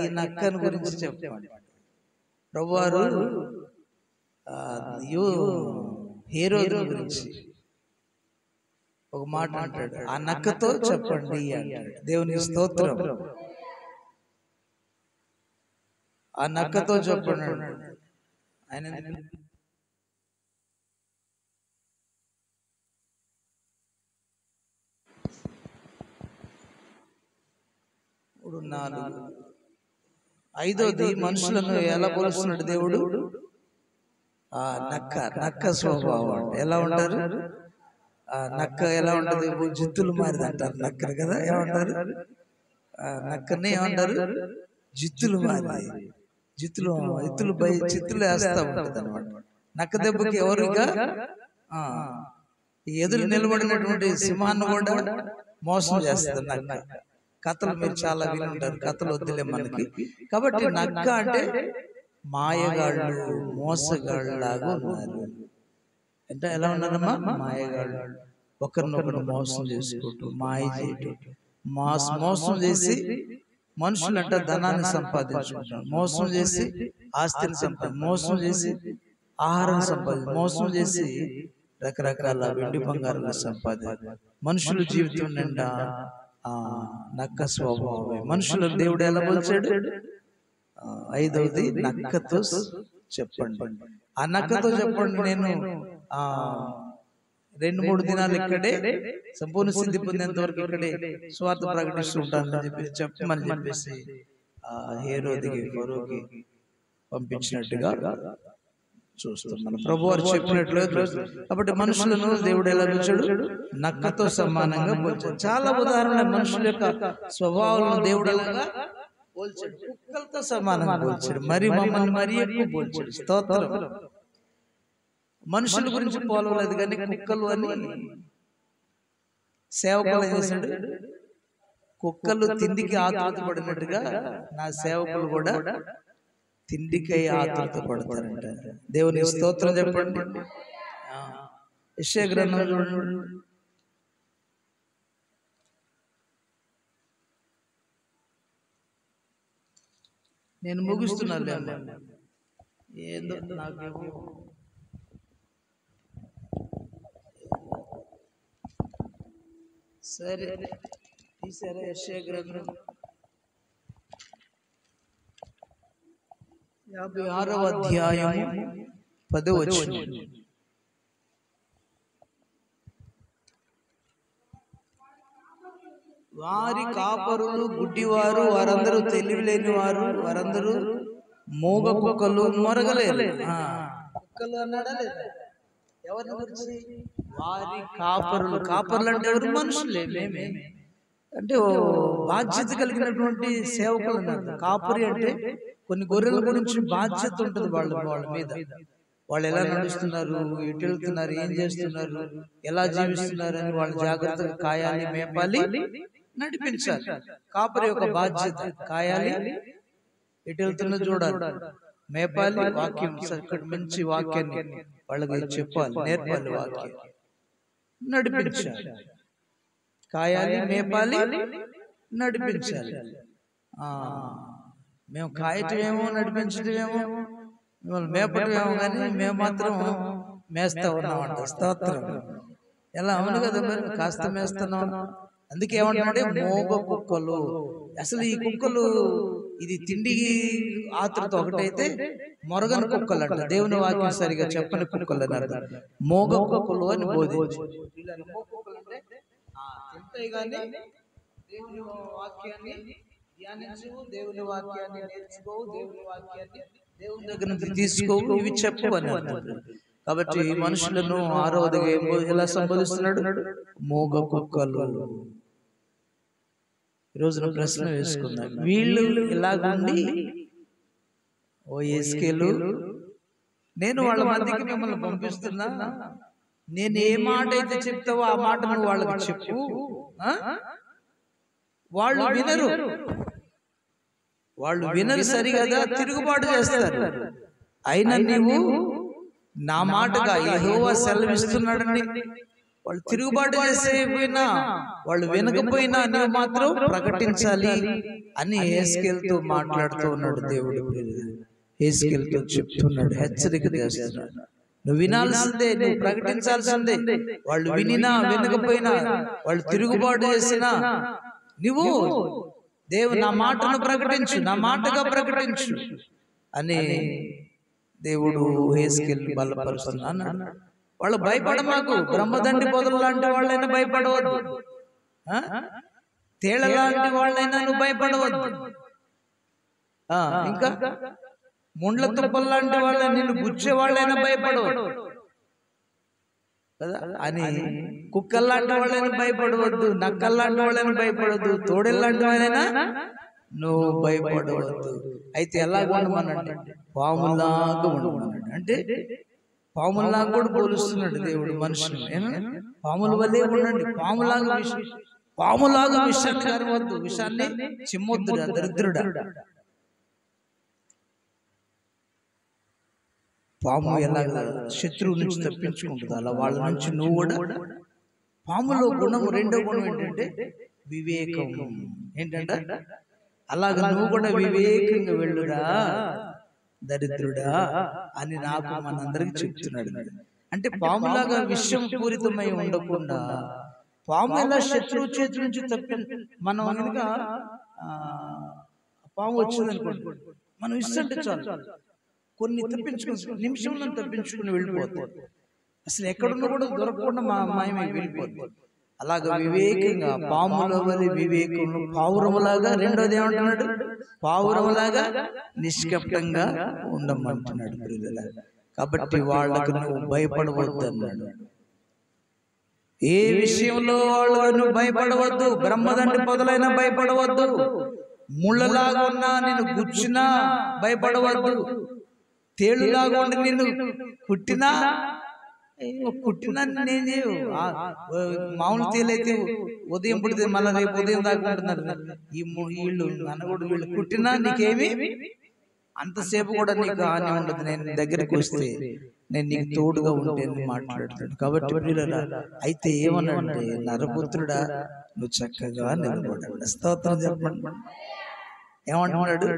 ఈ నక్కను గురించి చెప్పండి. ప్రభువారు హేరోదు గురించి ఒక మాట అంటాడు, ఆ నక్కతో చెప్పండి అంటాడు. దేవునికి స్తోత్రం. ఆ నక్కతో చెప్పండి ఆయన. ఇప్పుడు 4 ఐదోది మనుషులను ఎలా పోలుస్తున్నాడు దేవుడు? ఆ నక్క స్వభావం ఎలా ఉంటారు? నక్క ఎలా ఉంటది? జిత్తులు మారిది అంటారు నక్కను కదా, ఏమంటారు? నక్కని ఏమంటారు? జిత్తులు మారి, చిత్తులు వేస్తా ఉంటది అనమాట. నక్క దెబ్బకి ఎవరుగా ఎదురు నిలబడినటువంటి సింహాన్ని కూడా మోసం చేస్తారు నక్క. కథలు మీరు చాలా విని ఉంటారు, కథలు వద్దులే మనకి. కాబట్టి నక్క అంటే మాయగాళ్ళు, మోసగాళ్ళు లాగా ఉన్నారు. అంటే ఎలా ఉన్నారమ్మా? మాయగాళ్ళు, ఒకరినొకరు మోసం చేసుకుంటూ, మాయ చేయటం, మోసం చేసి మనుషులంట ధనాన్ని సంపాదించుకుంటారు, మోసం చేసి ఆస్తిని మోసం చేసి ఆహారం మోసం చేసి రకరకాల వెండి బంగారాలు మనుషుల జీవితం నిండా నక్క స్వభావమే. మనుషులను దేవుడు ఎలా పోల్చాడు? ఐదవది నక్కతో చెప్పండి. ఆ నక్కతో చెప్పండి. నేను 2-3 దినాలు ఇక్కడే సంపూర్ణ సిద్ధి పొందేంత వరకు ఇక్కడే స్వార్థ ప్రకటిస్తుంటానని చెప్పమని చెప్పేసి హేరోదికి, ఫరోకి పంపించినట్టుగా చూస్తున్నాను. ప్రభువారు చెప్పినట్లుగా చూస్తాం. కాబట్టి మనుషులను దేవుడు ఎలా పిలిచాడు? నక్కతో సమానంగా పోల్చాడు. చాలా ఉదాహరణ మనుషుల యొక్క స్వభావాలను దేవుడు ఎలాగా పోల్చాడు? కుక్కలతో సమానంగా పోల్చాడు. మరి మమ్మల్ని మరీ ఎక్కువ పోల్చాడు. స్తోత్రం. మనుషుల గురించి పోలవలేదు కానీ కుక్కలు అని సేవకులు ఏం చేశాడు? కుక్కలు తిండికి ఆతృత పడినట్టుగా నా సేవకులు కూడా తిండికై ఆతృత పడతారంట. దేవుని స్తోత్రం చెప్పండి. యెషయా గ్రంథం చూడండి. నేను ముగిస్తున్నాను. ఏందో నాకేమో సరే తీసారా? యెషయా గ్రంథం 56వ అధ్యాయం 10వ వచనం. వారి కాపరులు గుడ్డివారు, వారందరూ తెలివి లేని వారు, వారందరూ మూగ కుక్కలు, మొరగలేరు. కుక్కలు అన్నాడా లేదా? ఎవరిని గురించి? వారి కాపరులు. కాపరులు అంటే ఎవరు? మనుషులే, మేమే. అంటే బాధ్యత కలిగినటువంటి సేవకులు అన్నారు. కాపరి అంటే కొన్ని గొర్రెల గురించి బాధ్యత ఉంటుంది వాళ్ళ మీద. వాళ్ళు ఎలా నడుస్తున్నారు, ఎటు వెళ్తున్నారు, ఏం చేస్తున్నారు, ఎలా జీవిస్తున్నారు అని వాళ్ళు జాగ్రత్తగా కాయాలి, మేపాలి, నడిపించాలి. కాపరి యొక్క బాధ్యత కాయాలి, ఎటు వెళ్తున్నా చూడాలి, మేపాలి, వాక్యం చక్కటి మంచి వాక్యాన్ని వాళ్ళకి చెప్పాలి, నేర్పాలి, వాక్యం నడిపించాలి. కాయాలి, మేపాలి, నడిపించాలి. మేము కాయటమేమో నడిపించటమేమో మిమ్మల్ని మేపటమేమో కానీ మేము మాత్రం మేస్తా ఉన్నామంట. స్తోత్రం. ఎలా అవును కదా మరి, కాస్త మేస్తున్నాం. అందుకే ఏమంటే మోగ కుక్కలు. అసలు ఈ కుక్కలు ఇది తిండికి ఆతృత ఒకటైతే మొరగని కుక్కలు అంట. దేవుని వాక్యం సరిగా చెప్పని కుక్కలు అని అర్థం. మోగ కుక్కలు అని బోధించు. తింటాయి కానీ దేవుని వాక్యాన్ని ధ్యానించవు, దేవుని వాక్యాన్ని నేర్చుకోవు, దేవుని వాక్యాన్ని దేవుని దగ్గర నుంచి తీసుకోవు, ఇవి చెప్పు అని అర్థం. కాబట్టి మనుషులను ఆరోధగా ఎలా సంబోధిస్తున్నాడు? మోగ కుక్కలు. ఈరోజున ప్రశ్న వేసుకుందాం, వీళ్ళు ఇలాగుండి ఓ ఎస్కేలు నేను వాళ్ళ మధ్యకి మిమ్మల్ని పంపిస్తున్నా, నేను ఏ మాట అయితే చెప్తావో ఆ మాట నువ్వు వాళ్ళకి చెప్పు. వాళ్ళు వినరు, వాళ్ళు వినరు, సరిగా తిరుగుబాటు చేస్తారు. అయినా నీవు నా మాటగా యెహోవా సెలవిస్తున్నాడని వాళ్ళు తిరుగుబాటు చేసేపోయినా, వాళ్ళు వినకపోయినా నువ్వు మాత్రం ప్రకటించాలి అని హెస్కేలుతో మాట్లాడుతూ ఉన్నాడు దేవుడు. హెస్కేలుతో చెప్తున్నాడు, హెచ్చరిక చేస్తున్నాడు. నువ్వు వినాల్సిందే, నువ్వు ప్రకటించాల్సిందే. వాళ్ళు వినినా వినకపోయినా, వాళ్ళు తిరుగుబాటు చేసినా నువ్వు నా మాటను ప్రకటించు, నా మాటగా ప్రకటించు అని దేవుడు హెస్కేలుని బలపరుస్తున్నాడు. వాళ్ళు భయపడమాకు, బ్రహ్మదండి పొదలు లాంటి వాళ్ళైనా భయపడవద్దు, తేళ్ల లాంటి వాళ్ళైనా నువ్వు భయపడవద్దు, ఇంకా ముండ్ల తుప్పలు లాంటి వాళ్ళని నిన్ను గుచ్చే వాళ్ళైనా భయపడవద్దు కదా అని. కుక్కల్లాంటి వాళ్ళని భయపడవద్దు, నక్కల్లాంటి వాళ్ళని భయపడవద్దు, తోడేళ్ళలాంటి వాళ్ళైనా నువ్వు భయపడవద్దు. అయితే ఎలా ఉండమనంటే పాములాగా ఉండమన్నాడు. అంటే పాములాగా కూడా పోలుస్తున్నాడు దేవుడు మనుషులు. పాముల వల్లే ఉండండి, పాములాగా విషాన్ని కరవద్దు, విషాన్ని చిమ్మొద్దురా దరిద్రుడా. పాము ఎలా శత్రువు నుంచి తప్పించుకుంటుంది, అలా వాళ్ళ నుంచి నువ్వు కూడా. పాములో గుణము, రెండో గుణం ఏంటంటే వివేకం. ఏంటంటే అలాగ నువ్వు కూడా వివేకంగా వెళ్ళురా దరిద్రుడా అని నాకు మనందరికి చెప్తున్నాడు. అంటే పాములాగా విషయం పూరితమై ఉండకుండా, పాము ఎలా శత్రువు చేతి నుంచి మనం కనుక పాము వచ్చిందనుకోండి, మనం ఇస్తుంటే చాలు కొన్ని తప్పించుకుని నిమిషంలో తప్పించుకుని వెళ్ళిపోతాం. అసలు ఎక్కడున్నా కూడా దొరకకుండా మాయమై వెళ్ళిపోతాం. అలాగా వివేకంగా పాముల వలె వివేకంలో పావురములాగా, రెండోది ఏమంటున్నాడు, పావురములాగా నిష్కపటంగా ఉండమంటున్నాడు. కాబట్టి వాళ్ళకు నువ్వు భయపడవద్దు అన్నాడు. ఏ విషయంలో వాళ్ళకు నువ్వు భయపడవద్దు, బ్రహ్మదండి పొదలైనా భయపడవద్దు, ముళ్ళలాగా ఉన్నా నిన్ను గుచ్చినా భయపడవద్దు, తేలులాగా ఉండి నిన్ను కుట్టినా నేనేం చేయవు. మామూలు తేలైతే ఉదయం పుడితే మళ్ళీ రేపు ఉదయం దాకా ఉంటున్నారు. ఈ వీళ్ళు అనగూడు, వీళ్ళు కుట్టినా నీకేమి అంతసేపు కూడా నీకు హాని ఉండదు. నేను దగ్గరికి వస్తే నేను నీకు తోడుగా ఉంటే మాట్లాడుతాడు. కాబట్టి అయితే ఏమన్నాడంటే, నరపుత్రుడా నువ్వు చక్కగా నిలబడ్డాడు. స్తోత్రం చెప్పండి. ఏమంటున్నాడు,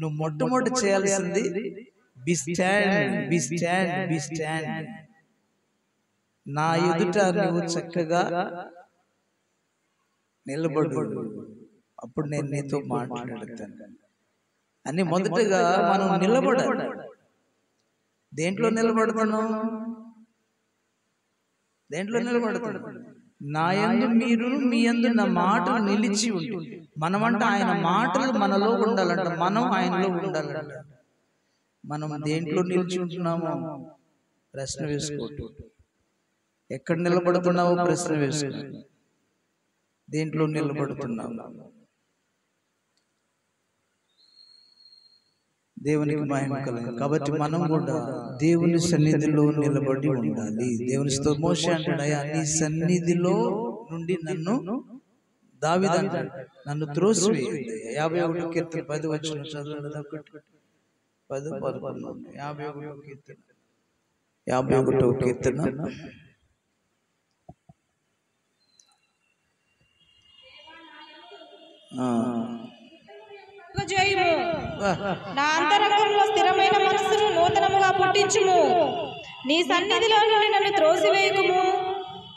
నువ్వు మొట్టమొదటి చేయాల్సింది B stand, B stand, B stand. నా ఎదుట నువ్వు చక్కగా నిలబడు, అప్పుడు నేను నీతో మాట్లాడతాను అని. మొదటగా మనం నిలబడాలి. దేంట్లో నిలబడుతున్నాం? దేంట్లో నిలబడుతున్నాం? నా యందు మీరును, మీ యందు నా మాటలు నిలిచి ఉంటుంది. మనమంటే ఆయన మాటలు మనలో ఉండాలంట, మనం ఆయనలో ఉండాలంట. మనం దేంట్లో నిలిచి ఉంటున్నామో ప్రశ్న వేసుకోవటం. ఎక్కడ నిలబడుతున్నావో ప్రశ్న వేసుకో. దేంట్లో నిలబడుతున్నావు? దేవునికి మహిమ కలుగును. కాబట్టి మనం కూడా దేవుని సన్నిధిలో నిలబడి ఉండాలి. దేవుని మోషే అంటాడు, అయ్యా నీ సన్నిధిలో నుండి నన్ను దావీదు అంటాడు, నన్ను త్రోసివేయండి. 51 కీర్తన 10 వచనం చదవండి. 10, 11, 51 కీర్తన 51 కీర్తన చేయము. నా అంతరంగంలో స్థిరమైన మనస్సును నూతనముగా పుట్టించుము. నీ సన్నిధిలో నుండి నన్ను త్రోసివేయకుము.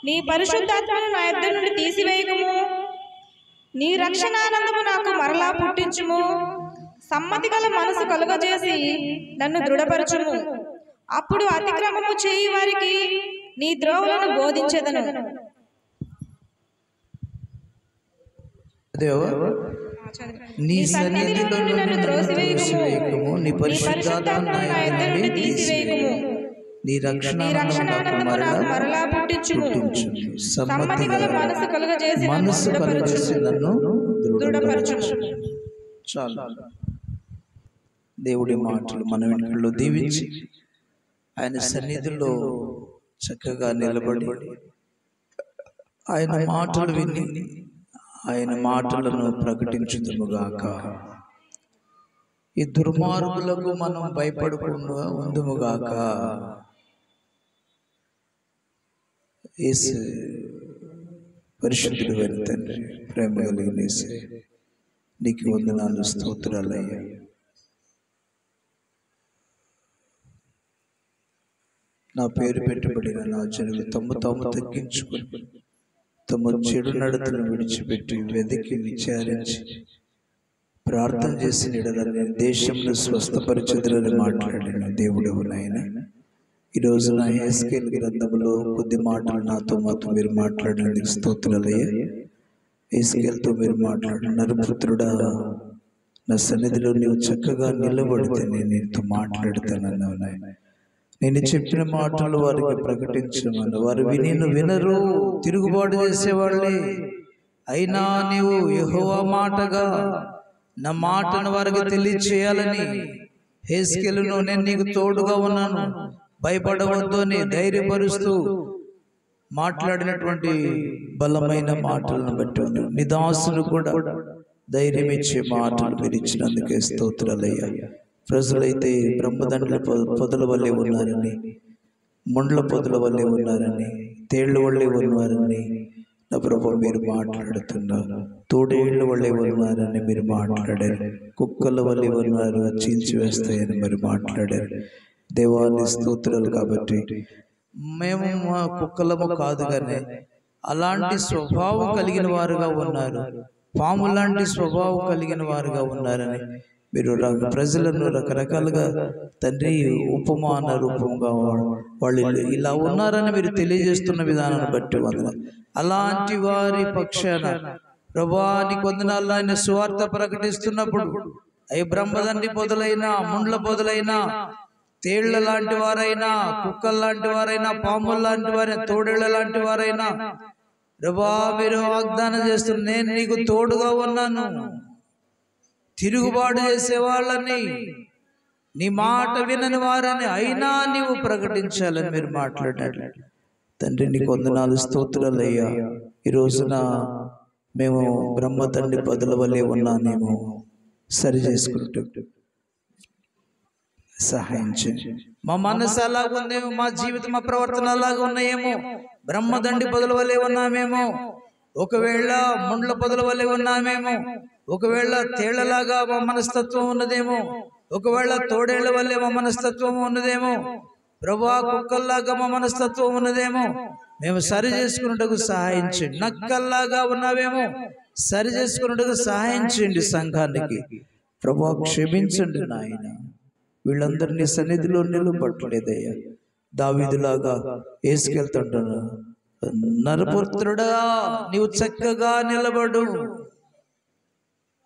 నీ పరిశుద్ధాత్మను నా యొద్ద నుండి తీసివేయకుము. నీ రక్షణానందము నాకు మరలా పుట్టించుము. సమ్మతి గల మనసు కలుగజేసి నన్ను దృఢపరచుము. అప్పుడు అతిక్రమము చేయి వారికి నీ ద్రోహులను బోధించెదను. నీ సన్నిధిలో నన్ను త్రోసివేయకుము. నీ పరిశుద్ధాత్మను నా యొద్ద నుండి తీసివేయకుము. నీ రక్షణానందము నాకు మరలా పుట్టించుము. సమ్మతి గల మనసు కలుగజేసి నన్ను దృఢపరచుము. చాలు. దేవుడి మాటలు మన వెనుకల్లో దీవించి ఆయన సన్నిధిలో చక్కగా నిలబడి ఆయన మాటలు విని ఆయన మాటలను ప్రకటించుదుముగాక. ఈ దుర్మార్గులకు మనం భయపడకుండా ఉందుముగాక. యేసు పరిశుద్ధుడు అయిన తండ్రి, ప్రేమ కలిగిన యేసే, నీకు వందనాలు, స్తోత్రాలయ్యా. నా పేరు పెట్టబడిన నా జనులు తాము తగ్గించుకుని తమ చెడు నడతను విడిచిపెట్టి వెతికి విచారించి ప్రార్థన చేసి నిడలని దేశంలో స్వస్థపరిచెదరని మాట్లాడిన దేవుడవు నాయన. ఈరోజు నా హెస్కేల్ గ్రంథంలో కొద్ది మాటలు నాతో మీరు మాట్లాడినందుకు స్తోత్రాలయ్యా. హెస్కేల్తో మీరు మాట్లాడిన నరపుత్రుడా, నా సన్నిధిలో నీవు చక్కగా నిలబడితే నేను నీతో మాట్లాడుతానన్నావు నాయన. నేను చెప్పిన మాటలు వారికి ప్రకటించమని వారు వినరు, తిరుగుబాటు చేసేవాళ్ళే. అయినా నీవు యెహోవా మాటగా నా మాటను వారికి తెలియచేయాలని హెస్కేలును నేను నీకు తోడుగా ఉన్నాను, భయపడవద్దు అని ధైర్యపరుస్తూ మాట్లాడినటువంటి బలమైన మాటలను బట్టి ఉన్నాను. నీ దాసులు కూడా ధైర్యం ఇచ్చే మాటలు మీరు ఇచ్చినందుకే స్తోత్రాలయ్యా. ప్రజలైతే బ్రహ్మదండ్ల పొదల వల్లే ఉన్నారని, ముండ్ల పొదల వల్లే ఉన్నారని, తేళ్ల వల్లే ఉన్నారని నా ప్రభు మీరు మాట్లాడుతున్నారు. తోడేళ్ల వల్లే ఉన్నారని మీరు మాట్లాడారు. కుక్కల వల్లే ఉన్నారు, చీల్చి వేస్తాయని మరి మాట్లాడారు. దేవాన్ని స్తోత్రాలు. కాబట్టి మేము మా కుక్కలము కాదు కానీ అలాంటి స్వభావం కలిగిన వారుగా ఉన్నారు, పాము లాంటి స్వభావం కలిగిన వారుగా ఉన్నారని మీరు ప్రజలను రకరకాలుగా తండ్రి ఉపమాన రూపంగా వాళ్ళు ఇలా ఉన్నారని మీరు తెలియజేస్తున్న విధానాన్ని బట్టి వందనాలు. అలాంటి వారి పక్షాన ప్రభువా నీకు వందనాలు. ఆయన సువార్త ప్రకటిస్తున్నప్పుడు అవి బ్రహ్మదండి పొదలైనా, ముండ్ల పొదలైనా, తేళ్ల లాంటి వారైనా, కుక్కల లాంటి వారైనా, పాముల లాంటి వారైనా, తోడేళ్ల లాంటి వారైనా ప్రభువా మీరు వాగ్దానం చేస్తున్న నేను నీకు తోడుగా ఉన్నాను. తిరుగుబాటు చేసే వాళ్ళని, నీ మాట వినని వారని అయినా నీవు ప్రకటించాలని మీరు మాట్లాడారు తండ్రి. నీకు వందనాలు, స్తోత్రాలయ్యా. ఈ రోజున మేము బ్రహ్మ తండ్రి పదుల వల్లే ఉన్నామేమో సరి చేసుకుంటూ సహాయం చేయండి. మా మనసు అలాగ ఉందేమో, మా జీవితం, మా ప్రవర్తన అలాగ ఉన్నాయేమో, బ్రహ్మదండి పదుల వల్లే ఉన్నామేమో, ఒకవేళ ముండ్ల పదుల వల్లే ఉన్నామేమో, ఒకవేళ తేళ్లలాగా మా మనస్తత్వం ఉన్నదేమో, ఒకవేళ తోడేళ్ల వల్లే మా మనస్తత్వం ఉన్నదేమో, ప్రభువా కుక్కల్లాగా మా మనస్తత్వం ఉన్నదేమో, మేము సరి చేసుకున్నట్టుకు సహాయం చేయండి. నక్కల్లాగా ఉన్నావేమో సరి చేసుకున్నట్టుకు సహాయం చేయండి సంఘానికి. ప్రభువా క్షమించండి నాయన. వీళ్ళందరినీ సన్నిధిలో నిలబట్టలేదయ్యా. దావీదులాగా వేసుకెళ్తుంటాను. నరపుత్రుడా నీవు చక్కగా నిలబడు,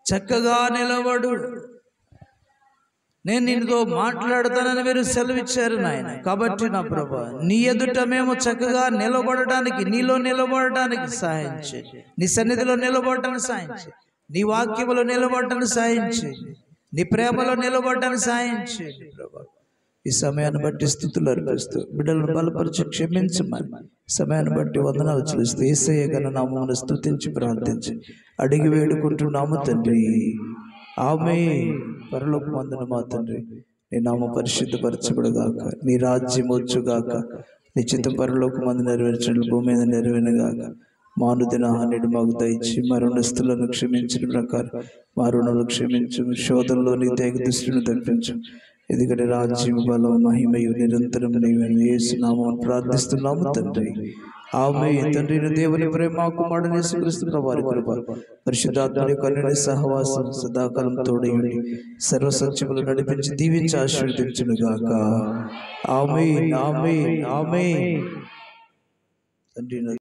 చక్కగా నిలబడు, నేను నీతో మాట్లాడతానని మీరు సెలవిచ్చారు నాయన. కాబట్టి నా ప్రభా నీ ఎదుట మేము చక్కగా నిలబడడానికి, నీలో నిలబడడానికి సహాయం చేయండి. నీ సన్నిధిలో నిలబడటానికి సహాయం చేయండి. నీ వాక్యములో నిలబడటానికి సహాయం చేయండి. నీ ప్రేమలో నిలబడ్డానికి సాయం చేయండి ప్రభా. ఈ సమయాన్ని బట్టి స్తుతులు అర్పిస్తూ బిడ్డలను బలపరిచి క్షమించమని సమయాన్ని బట్టి వందనాలు చెల్లిస్తూ యేసయ్య ఘన నామమును స్తుతించి ప్రార్థించి అడిగి వేడుకుంటున్నాము తండ్రి. ఆమేన్. పరలోకమందున మా తండ్రి, నీ నామ పరిశుద్ధపరచబడుగాక, నీ రాజ్యం వచ్చుగాక, నీ చిత్తం పరలోకమందు నెరవేర్చడం భూమి మీద నెరవేరుగాక. మానుదిన హానిని మాకు దయచి మా రుణస్తులను క్షమించిన ప్రకారం మా రుణాలు క్షమించు, శోధనలోని తేగ దృష్టిని తప్పించు. ఎందుకంటే రాజ్యం బలం మహిమయు నిరంతరం నీవని యేసు నామమున ప్రార్థిస్తున్నాము తండ్రి. ఆమేన్. తండ్రి దేవుని ప్రేమ, కుమారుడైన యేసుక్రీస్తు ప్రభువారి కృప, పరిశుద్ధాత్మని కన్నుని సహవాసం సదాకాలం తోడయుండి సర్వసత్యములు నడిపించి దీవించి ఆశీర్వదించును గాక. ఆమేన్. ఆమేన్. ఆమేన్. తండ్రి